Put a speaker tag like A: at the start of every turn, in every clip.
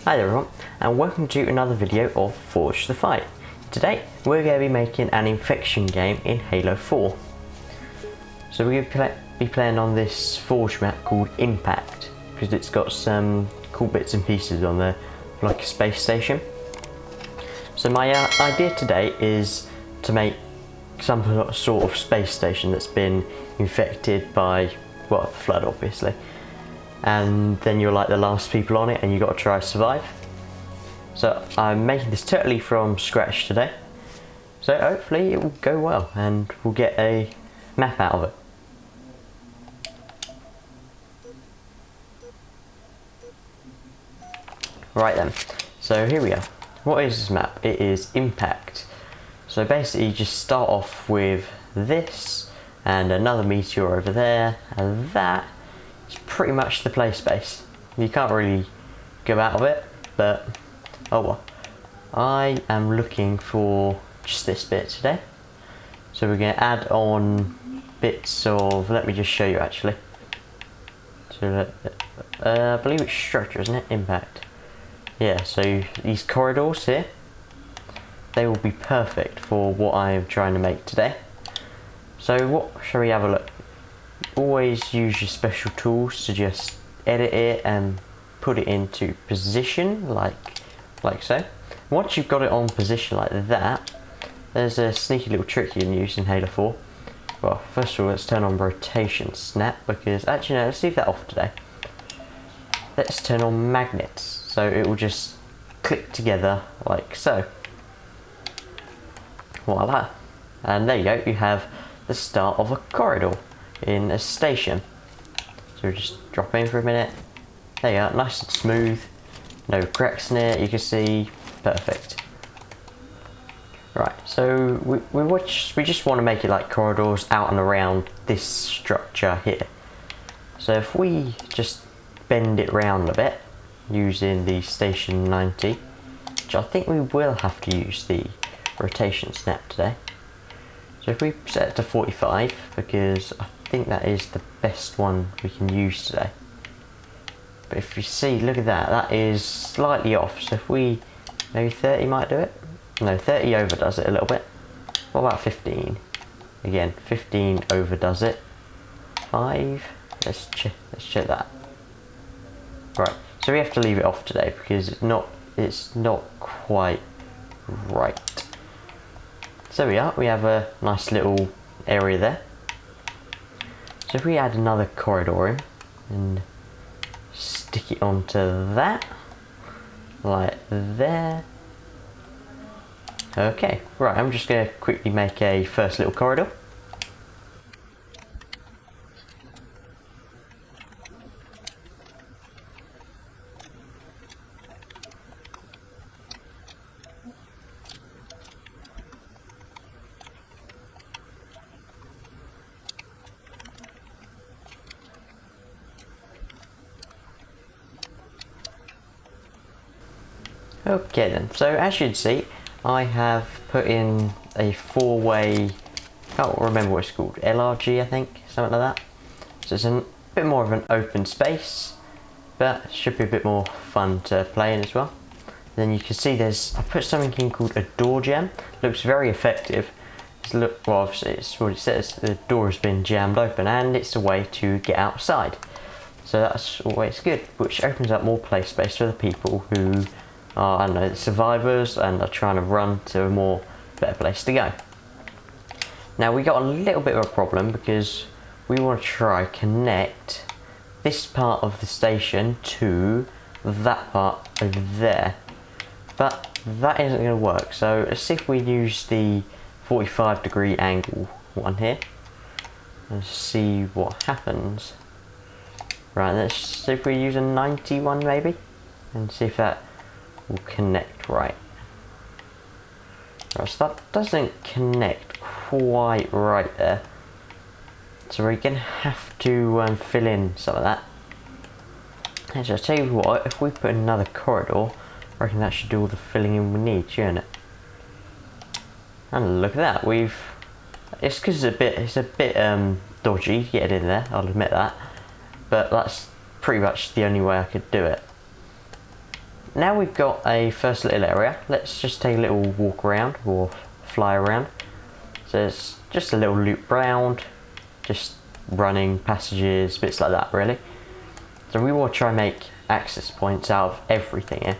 A: Hi there everyone, and welcome to another video of Forge the Fight. Today we're going to be making an infection game in Halo 4. So we're going to be playing on this Forge map called Impact, because it's got some cool bits and pieces on there, like a space station. So my idea today is to make some sort of space station that's been infected by, well, the flood obviously. And then you're like the last people on it and you got to try to survive. So I'm making this totally from scratch today, so hopefully it will go well and we'll get a map out of it. Right then, so here we go. What is this map? It is Impact. So basically you just start off with this and another meteor over there, and that it's pretty much the play space. You can't really go out of it, but oh well. I am looking for just this bit today. So we're going to add on bits of, let me just show you actually. So I believe it's structure, isn't it? Impact. Yeah, so these corridors here, they will be perfect for what I am trying to make today. So what shall we have a look? Always use your special tools to just edit it and put it into position like so. Once you've got it on position like that, there's a sneaky little trick you can use in Halo 4. Well, first of all, let's turn on rotation snap, because actually no, let's leave that off today. Let's turn on magnets, so it will just click together like so. Voila. And there you go, you have the start of a corridor in a station. So we'll just drop in for a minute. There you go, nice and smooth, no cracks in it, you can see, perfect. Right, so we just want to make it like corridors out and around this structure here. So if we just bend it round a bit using the station 90, which I think we will have to use the rotation snap today. So if we set it to 45, because I think that is the best one we can use today. But if you see, look at that, that is slightly off. So if we, maybe 30 might do it? No, 30 overdoes it a little bit. What about 15? Again, 15 overdoes it. 5, let's check that. Right, so we have to leave it off today because it's not quite right. So we have a nice little area there. So if we add another corridor in and stick it onto that, like there. Okay, right, I'm just going to quickly make a first little corridor. Okay then, so as you can see, I have put in a 4-way, can't remember what it's called, LRG I think, something like that. So it's a bit more of an open space, but should be a bit more fun to play in as well. Then you can see I put something in called a door jam. Looks very effective. Well, obviously it's what it says, the door has been jammed open and it's a way to get outside. So that's always good, which opens up more play space for the people who are, I don't know, the survivors and are trying to run to a better place to go. Now we got a little bit of a problem because we want to try connect this part of the station to that part over there, but that isn't going to work. So let's see if we use the 45-degree angle one here and see what happens. Right, let's see if we use a 91 maybe and see if that will connect right. Right, so that doesn't connect quite right there. So we're going to have to fill in some of that. Actually, I'll tell you what, if we put another corridor, I reckon that should do all the filling in we need, shouldn't it? And look at that, it's because it's a bit dodgy to get it in there, I'll admit that. But that's pretty much the only way I could do it. now we've got a first little area, let's just take a little walk around or fly around. So it's just a little loop round, just running passages, bits like that really. So we will try and make access points out of everything here.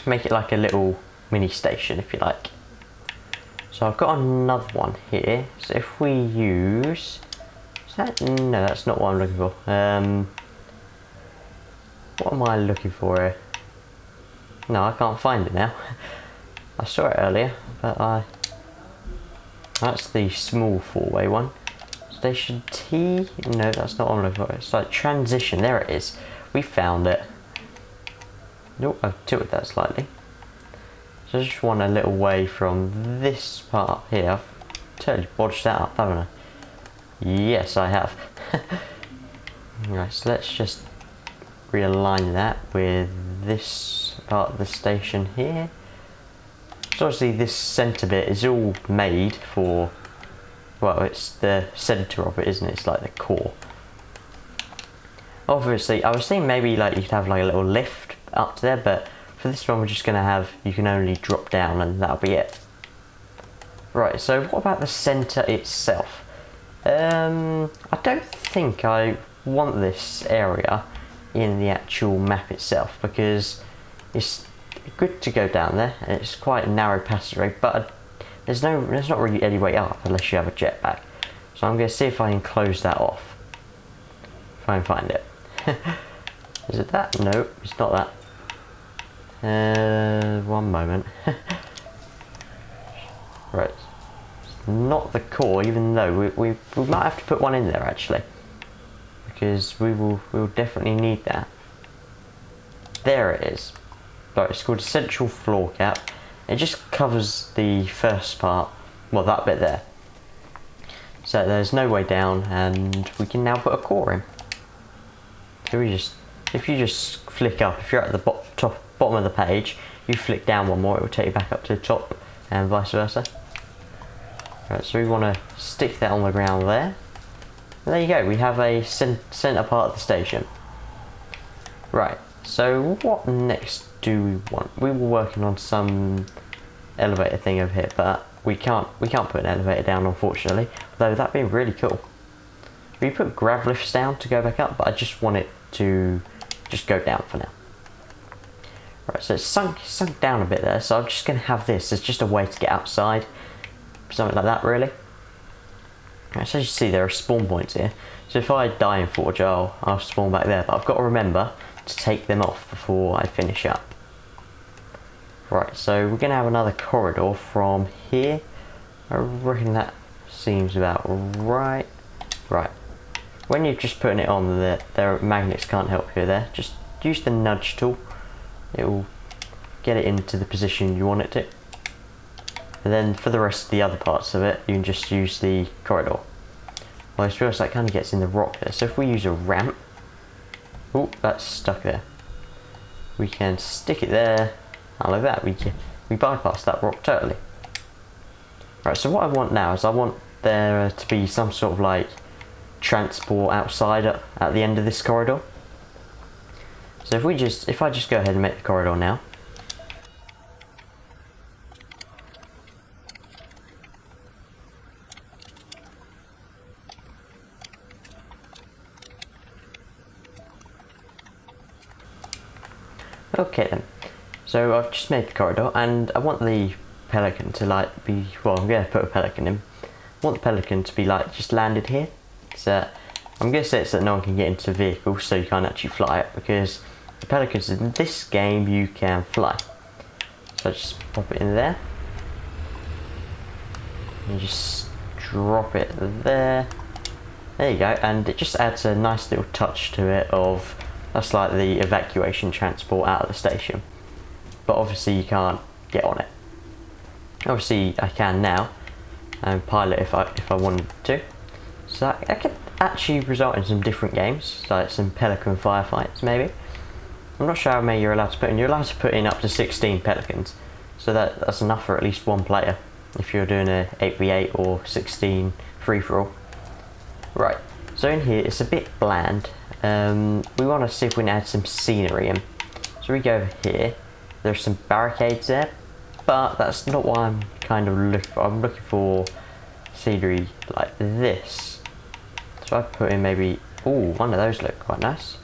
A: Make it like a little mini station if you like. So I've got another one here. So if we use, is that, no, that's not what I'm looking for. What am I looking for here? No, I can't find it now. I saw it earlier, but that's the small four-way one. Station T, no, that's not what I'm looking for. It's like transition, there it is. We found it. Nope, I've tilted that slightly. So I just want a little way from this part up here. I've totally bodged that up, haven't I? Yes, I have. Right, so let's just realign that with this part of the station here. So obviously this centre bit is all made for, well, it's the centre of it, isn't it? It's like the core. Obviously, I was thinking maybe like you could have like a little lift up to there, but for this one we're just going to have, you can only drop down and that'll be it. Right, so what about the centre itself? I don't think I want this area in the actual map itself, because it's good to go down there and it's quite a narrow passageway, but there's not really any way up unless you have a jetpack. So I'm going to see if I can close that off, if I can find it. Is it that? No, it's not that. One moment. Right, it's not the core, even though we might have to put one in there actually, because we'll definitely need that. There it is. Right, it's called a central floor cap. It just covers the first part, well, that bit there. So there's no way down, and we can now put a core in. So if you just flick up, if you're at the bottom of the page, you flick down one more, it will take you back up to the top, and vice versa. Right, so we want to stick that on the ground there. And there you go, we have a centre part of the station. Right, so what next do we want? We were working on some elevator thing over here, but we can't put an elevator down, unfortunately, though that'd be really cool. We put grav lifts down to go back up, but I just want it to just go down for now. Right, so it's sunk down a bit there, so I'm just going to have this as just a way to get outside, something like that really. Right, so as you see, there are spawn points here, so if I die in Forge, I'll spawn back there, but I've got to remember to take them off before I finish up. Right, so we're going to have another corridor from here. I reckon that seems about right. Right, when you're just putting it on, the magnets can't help you there. Just use the nudge tool. It will get it into the position you want it to. And then for the rest of the other parts of it, you can just use the corridor. Well, I suppose that kind of gets in the rock there. So if we use a ramp, oh, that's stuck there. We can stick it there. And like that, we bypass that rock totally. Right, so what I want now is I want there to be some sort of like transport outside at the end of this corridor. So if I just go ahead and make the corridor now. Okay then, so I've just made the corridor, and I want the Pelican to like be, well, I'm going to put a Pelican in. I want the Pelican to be like just landed here. So I'm going to say it's that no one can get into the vehicle, so you can't actually fly it, because the Pelicans in this game you can fly. So just pop it in there. And just drop it there. There you go, and it just adds a nice little touch to it of, that's like the evacuation transport out of the station. But obviously you can't get on it. Obviously I can now, and pilot if I wanted to. So that could actually result in some different games, like some Pelican firefights maybe. I'm not sure how many you're allowed to put in. You're allowed to put in up to 16 Pelicans. So that's enough for at least one player if you're doing a 8v8 or 16 free-for-all. Right, so in here it's a bit bland. We want to see if we can add some scenery in. So So we go over here. There's some barricades there, but that's not what I'm kind of looking for. I'm looking for scenery like this. So I put in maybe, ooh, one of those look quite nice.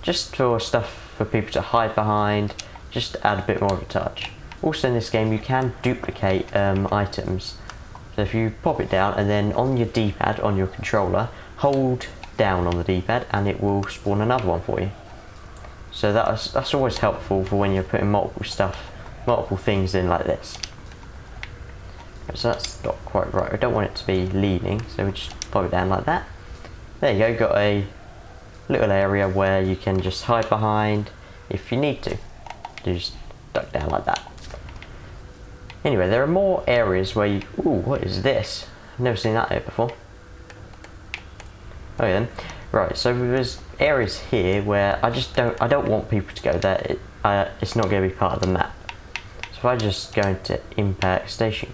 A: Just for stuff for people to hide behind, just to add a bit more of a touch. Also in this game you can duplicate items. So if you pop it down and then on your D-pad, on your controller, hold down on the D-pad and it will spawn another one for you. So that's always helpful for when you're putting multiple things in like this. So that's not quite right. I don't want it to be leaning, so we just pop it down like that. There you go, got a little area where you can just hide behind if you need to. You just duck down like that. Anyway, there are more areas where you... Ooh, what is this? I've never seen that here before. Okay then. Right, so there's areas here where I don't want people to go there. It's not going to be part of the map. So if I just go into impact station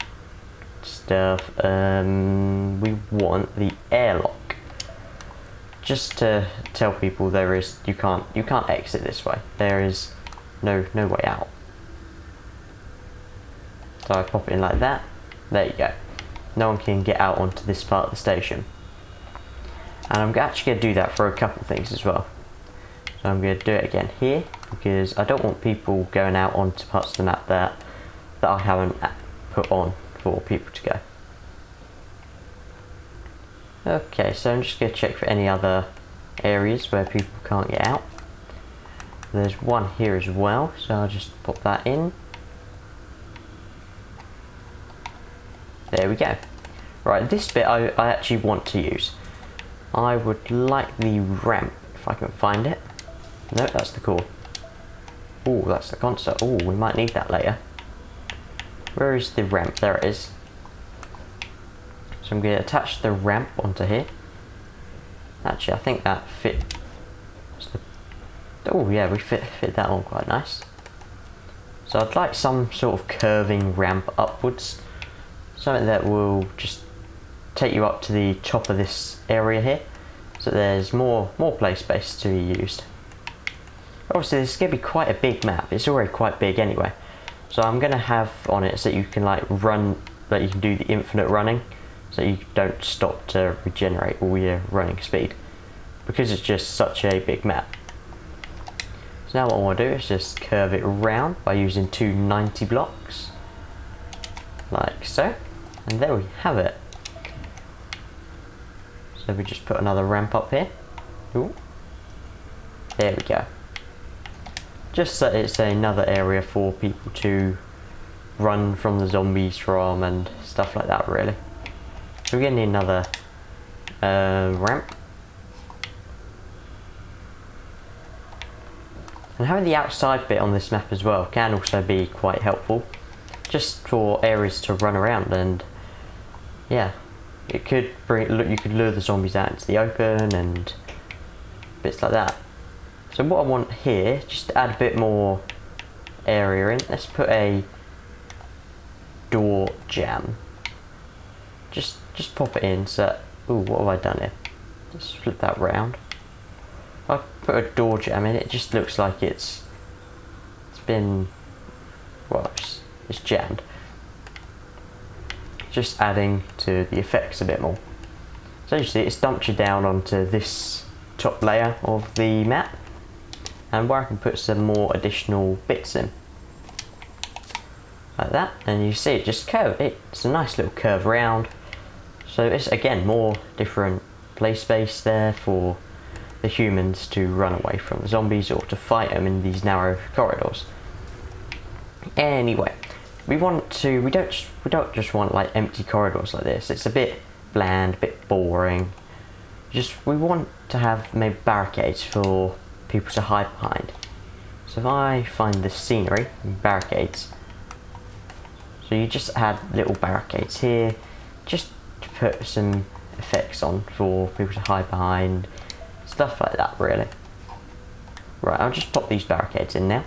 A: stuff, we want the airlock. Just to tell people you can't exit this way. There is no way out. So I pop it in like that. There you go. No one can get out onto this part of the station. And I'm actually going to do that for a couple of things as well. So I'm going to do it again here, because I don't want people going out onto parts of the map that I haven't put on for people to go. Okay, so I'm just going to check for any other areas where people can't get out. There's one here as well, so I'll just pop that in. There we go. Right, this bit I actually want to use. I would like the ramp, if I can find it. No, that's the core. Oh, that's the console. Oh, we might need that later. Where is the ramp? There it is. So I'm going to attach the ramp onto here. Actually, I think that fit. Oh yeah, we fit that on quite nice. So I'd like some sort of curving ramp upwards. Something that will just take you up to the top of this area here, so there's more play space to be used. Obviously this is going to be quite a big map. It's already quite big anyway, so I'm going to have on it so that you can like run, that you can do the infinite running, so you don't stop to regenerate all your running speed, because it's just such a big map. So now what I want to do is just curve it around by using two 90 blocks like so, and there we have it. So we just put another ramp up here. Ooh. There we go. Just so it's another area for people to run from the zombies from and stuff like that, really. So we're going to need another ramp. And having the outside bit on this map as well can also be quite helpful, just for areas to run around, and yeah. You could lure the zombies out into the open and bits like that. So what I want here, just to add a bit more area in, let's put a door jam. Just pop it in so that, ooh, what have I done here? Just flip that round. If I put a door jam in, it just looks like it's been, well, it's jammed. Just adding to the effects a bit more. So you see it's dumped you down onto this top layer of the map, and where I can put some more additional bits in. Like that, and you see it just curve. It's a nice little curve round. So it's again more different play space there for the humans to run away from the zombies or to fight them in these narrow corridors. Anyway, we don't just want like empty corridors like this. It's a bit bland, a bit boring. We want to have maybe barricades for people to hide behind. So if I find the scenery, barricades. So you just add little barricades here, just to put some effects on for people to hide behind, stuff like that really. Right, I'll just pop these barricades in now.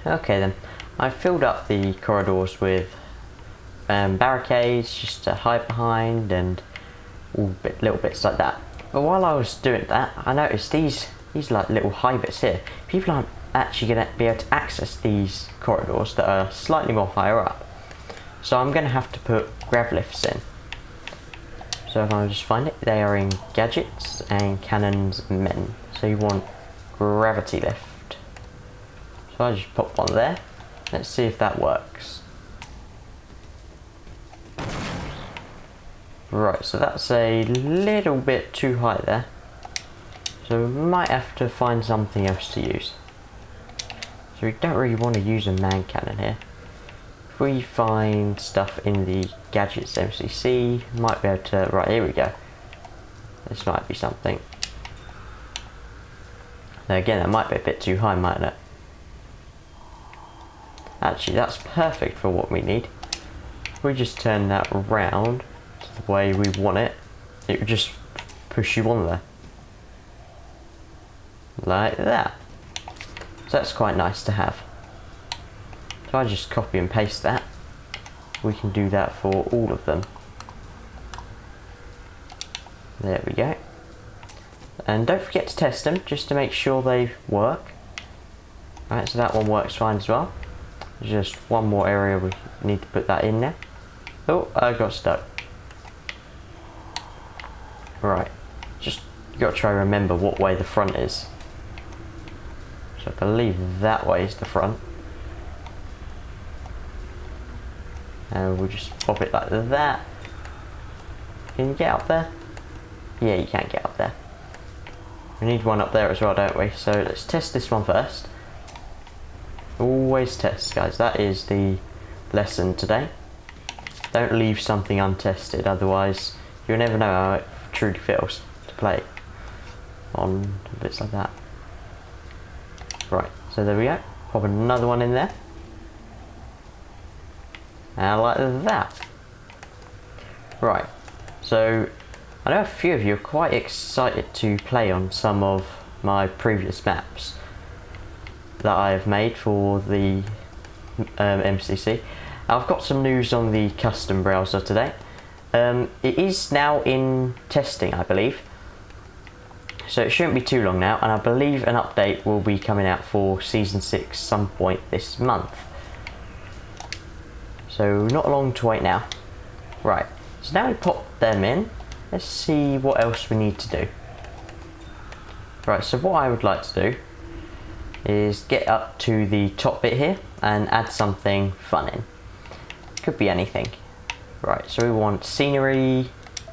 A: Okay then, I filled up the corridors with barricades just to hide behind and all little bits like that. But while I was doing that, I noticed these like little high bits here. People aren't actually going to be able to access these corridors that are slightly more higher up. So I'm going to have to put grav lifts in. So if I just find it, they are in gadgets and cannons and men. So you want gravity lift. So I just put one there. Let's see if that works. Right, so that's a little bit too high there. So we might have to find something else to use. So we don't really want to use a man cannon here. If we find stuff in the gadgets MCC, might be able to, right, here we go. This might be something. Now again, that might be a bit too high, mightn't it? Actually, that's perfect for what we need. If we just turn that around to the way we want it, it would just push you on there. Like that. So that's quite nice to have. So I just copy and paste that. We can do that for all of them. There we go. And don't forget to test them just to make sure they work. Right, so that one works fine as well. There's just one more area we need to put that in now. Oh, I got stuck. Right, just got to try and remember what way the front is. So I believe that way is the front. And we'll just pop it like that. Can you get up there? Yeah, you can get up there. We need one up there as well, don't we? So let's test this one first. Always test, guys. That is the lesson today. Don't leave something untested, otherwise you'll never know how it truly feels to play on bits like that. Right, so there we go. Pop another one in there. And like that. Right, so I know a few of you are quite excited to play on some of my previous maps that I've made for the MCC. I've got some news on the custom browser today. It is now in testing, I believe. So it shouldn't be too long now, and I believe an update will be coming out for Season 6 some point this month. So not long to wait now. Right, so now we pop them in. Let's see what else we need to do. Right, so what I would like to do is get up to the top bit here and add something fun in. Could be anything. Right, so we want scenery.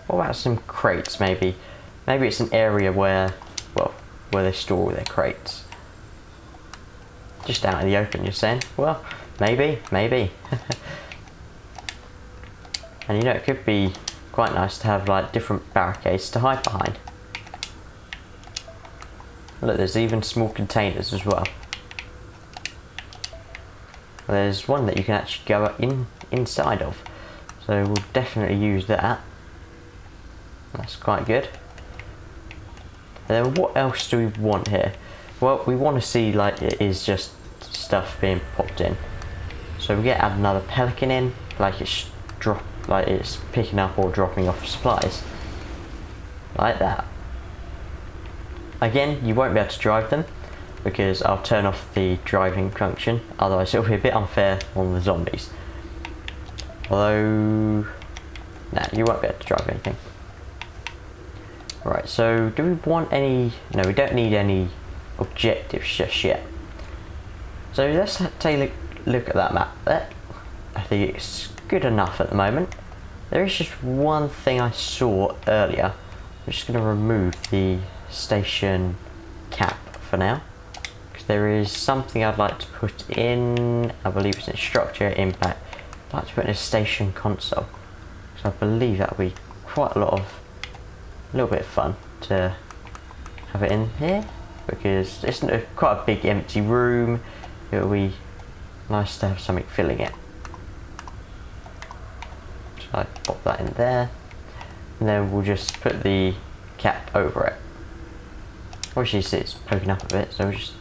A: What about some crates maybe? Maybe it's an area where, well, where they store all their crates. Just out in the open, you're saying? Well, maybe. And you know, it could be quite nice to have like different barricades to hide behind. Look, there's even small containers as well. There's one that you can actually go inside of. So we'll definitely use that. That's quite good. And then what else do we want here? Well, we want to see like it is just stuff being popped in. So we get add another Pelican in, like it's picking up or dropping off supplies. Like that. Again, you won't be able to drive them because I'll turn off the driving function, otherwise it'll be a bit unfair on the zombies. Although, nah, you won't be able to drive anything. Right, so do we want any, no, we don't need any objectives just yet. So let's take a look at that map there. I think it's good enough at the moment. There is just one thing I saw earlier. I'm just going to remove the station cap for now, because there is something I'd like to put in. I believe it's in structure impact. I'd like to put in a station console, because I believe that would be quite a little bit of fun to have it in here, because it's quite a big empty room. It will be nice to have something filling it. So I pop that in there, and then we'll just put the cap over it. Obviously you see it's poking up a bit, so we'll just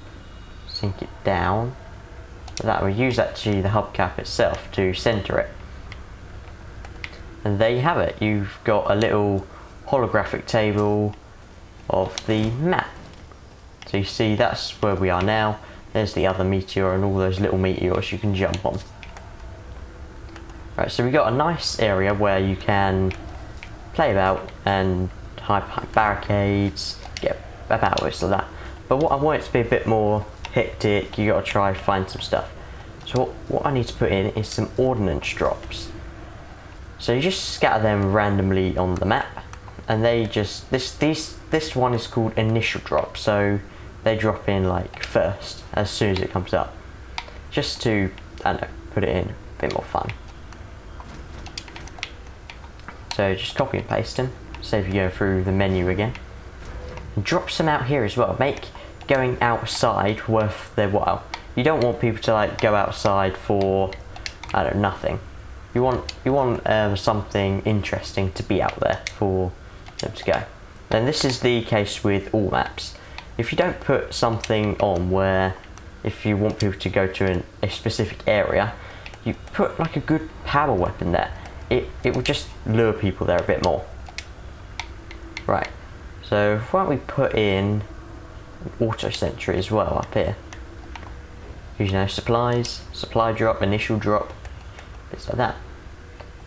A: sink it down. that. We use actually the hubcap itself to center it. And there you have it. You've got a little holographic table of the map. So you see that's where we are now. There's the other meteor and all those little meteors you can jump on. Right, so we got a nice area where you can play about and hide barricades, get about with like that. But what I want it to be a bit more hectic, you gotta try find some stuff. So what I need to put in is some ordinance drops. So you just scatter them randomly on the map, and they just this one is called initial drop. So they drop in like first as soon as it comes up, just to, I don't know, put it in a bit more fun. So just copy and paste them, save you going through the menu again. And drop some out here as well. Make going outside worth their while. You don't want people to like go outside for, I don't know, nothing. You want something interesting to be out there for them to go. And this is the case with all maps. If you don't put something on where, if you want people to go to a specific area, you put like a good power weapon there. It will just lure people there a bit more. Right, so why don't we put in an auto sentry as well up here. Using supplies, supply drop, initial drop, bits like that.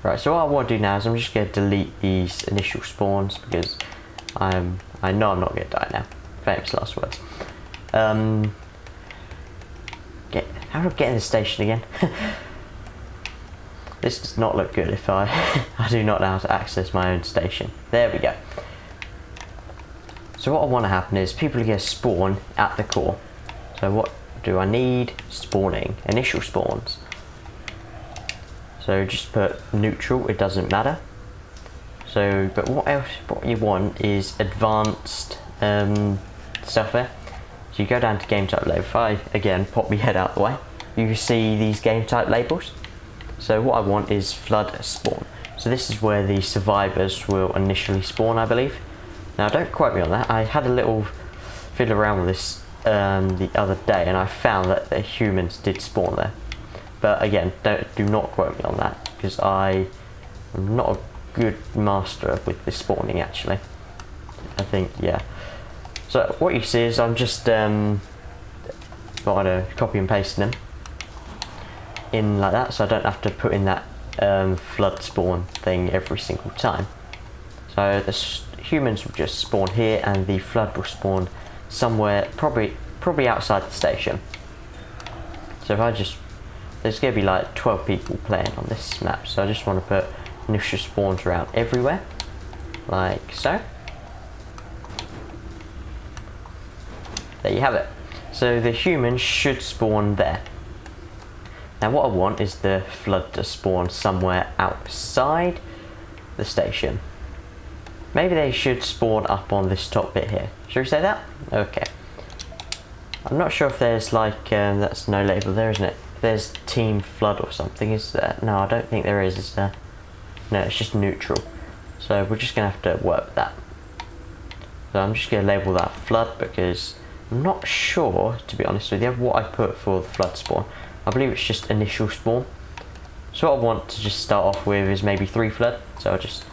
A: Right, so what I want to do now is I'm just going to delete these initial spawns because I know I'm not going to die now. Famous last words. How do I get in the station again? This does not look good if I do not know how to access my own station. There we go. So what I want to happen is people are going to spawn at the core. So what do I need? Spawning, initial spawns. So just put neutral, it doesn't matter. So, but what else, what you want is advanced stuff there. So you go down to game type label. If I, again, pop my head out the way, you can see these game type labels. So what I want is flood spawn. So this is where the survivors will initially spawn, I believe. Now don't quote me on that. I had a little fiddle around with this the other day and I found that the humans did spawn there. But again, do not quote me on that because I am not a good master with the spawning actually. I think, yeah. So what you see is I'm just copy and pasting them in like that, so I don't have to put in that flood spawn thing every single time. So the humans will just spawn here and the flood will spawn somewhere probably outside the station. So if I just, there's going to be like 12 people playing on this map, so I just want to put initial spawns around everywhere like so. There you have it. So the humans should spawn there. Now what I want is the flood to spawn somewhere outside the station. Maybe they should spawn up on this top bit here. Should we say that? Okay. I'm not sure if there's like, that's no label there, isn't it? There's team flood or something, is there? No, I don't think there is there? No, it's just neutral. So we're just going to have to work with that. So I'm just going to label that flood because I'm not sure, to be honest with you, what I put for the flood spawn. I believe it's just initial spawn. So what I want to just start off with is maybe 3 flood. So I'll just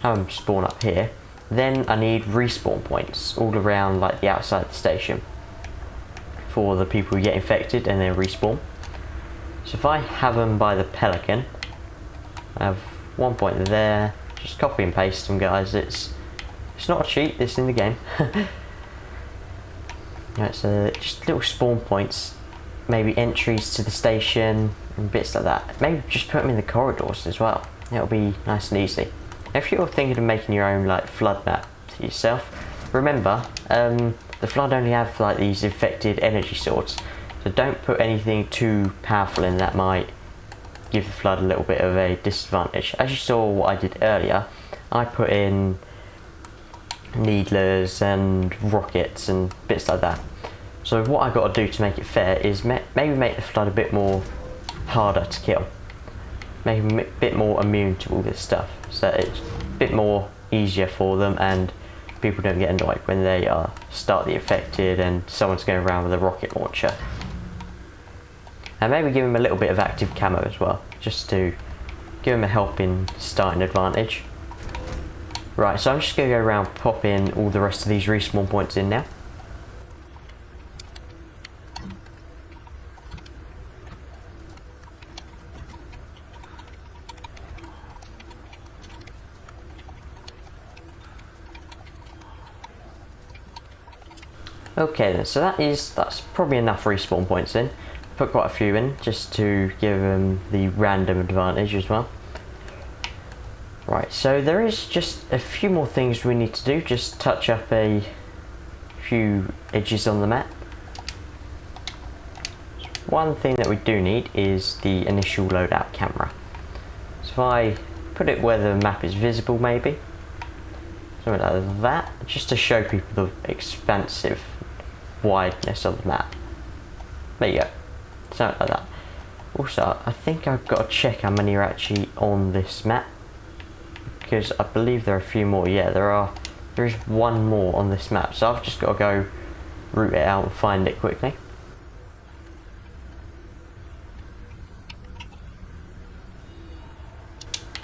A: have them spawn up here. Then I need respawn points all around like the outside of the station for the people who get infected and then respawn. So if I have them by the Pelican, I have 1 point there. Just copy and paste them, guys. It's not a cheat, it's in the game. Right, so just little spawn points, maybe entries to the station and bits like that. Maybe just put them in the corridors as well. It'll be nice and easy. If you're thinking of making your own like flood map to yourself, remember the flood only have like these infected energy swords, so don't put anything too powerful in that might give the flood a little bit of a disadvantage. As you saw what I did earlier, I put in needlers and rockets and bits like that. So what I've got to do to make it fair is maybe make the flood a bit more harder to kill. Make them a bit more immune to all this stuff, so it's a bit more easier for them and people don't get annoyed when they start the infected and someone's going around with a rocket launcher. And maybe give him a little bit of active camo as well, just to give him a helping starting advantage. Right, so I'm just going to go around popping all the rest of these respawn points in now. Okay then, so that's probably enough respawn points in. Put quite a few in just to give them the random advantage as well. Right, so there is just a few more things we need to do, just touch up a few edges on the map. One thing that we do need is the initial loadout camera. So if I put it where the map is visible maybe, something like that, just to show people the expansive wideness of the map. There you go, something like that. Also, I think I've got to check how many are actually on this map, because I believe there are a few more. Yeah, there is one more on this map, so I've just got to go route it out and find it quickly.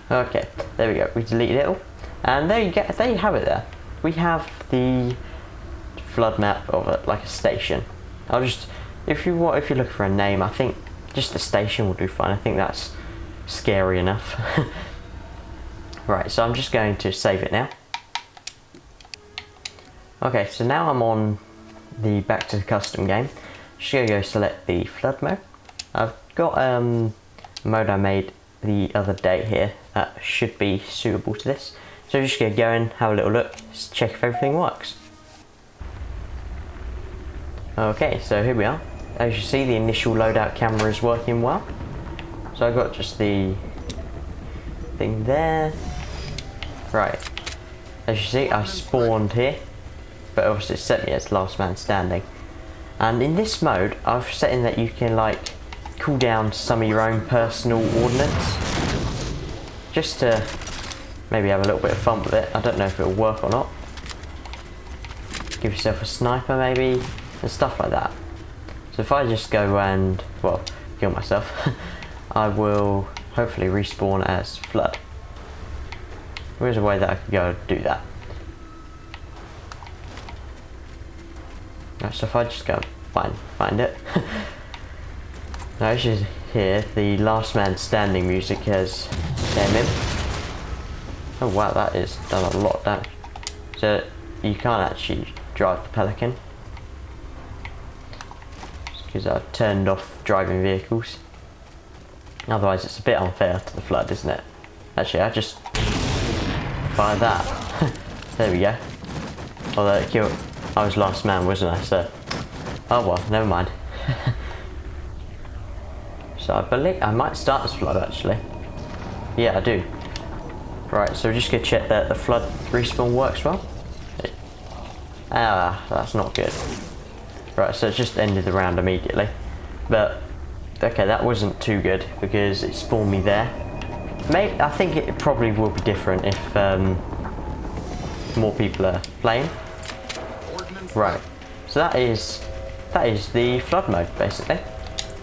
A: Okay, there we go, we deleted it all. And there you have it there. We have the flood map of it, like a station. I'll just, if you're looking for a name, I think just the station will do fine. I think that's scary enough. Right, so I'm just going to save it now. Okay, so now I'm on the back to the custom game. Just gonna go select the flood mode. I've got a mode I made the other day here that should be suitable to this. So just gonna go in, have a little look, just check if everything works. Okay, so here we are. As you see, the initial loadout camera is working well. So I've got just the thing there. Right, as you see, I spawned here, but obviously it set me as last man standing. And in this mode, I've set in that you can like cool down some of your own personal ordnance, just to maybe have a little bit of fun with it. I don't know if it'll work or not. Give yourself a sniper maybe, and stuff like that. So if I just go and, well, kill myself, I will hopefully respawn as flood. There is a way that I could go and do that. Right, so if I just go find it. Now as you hear, the last man standing music has came in. Oh wow, that is done a lot of damage. So you can't actually drive the Pelican, because I've turned off driving vehicles. Otherwise it's a bit unfair to the flood, isn't it? Actually, I just fired that. There we go. Although it killed, I was last man, wasn't I? So, oh well, never mind. So I believe I might start this flood actually. Yeah, I do. Right, so we're just gonna check that the flood respawn works well. Ah, that's not good. Right, so it's just ended the round immediately. But okay, that wasn't too good because it spawned me there. Maybe, I think it probably will be different if more people are playing. Right, so that is the flood mode basically.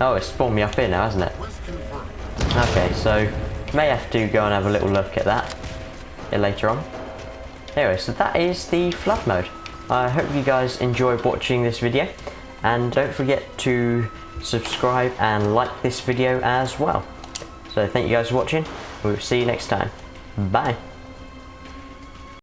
A: Oh, it's spawned me up here now, hasn't it? Okay, so may have to go and have a little look at that later on. Anyway, so that is the flood mode. I hope you guys enjoyed watching this video, and don't forget to subscribe and like this video as well. So thank you guys for watching. We'll see you next time. Bye.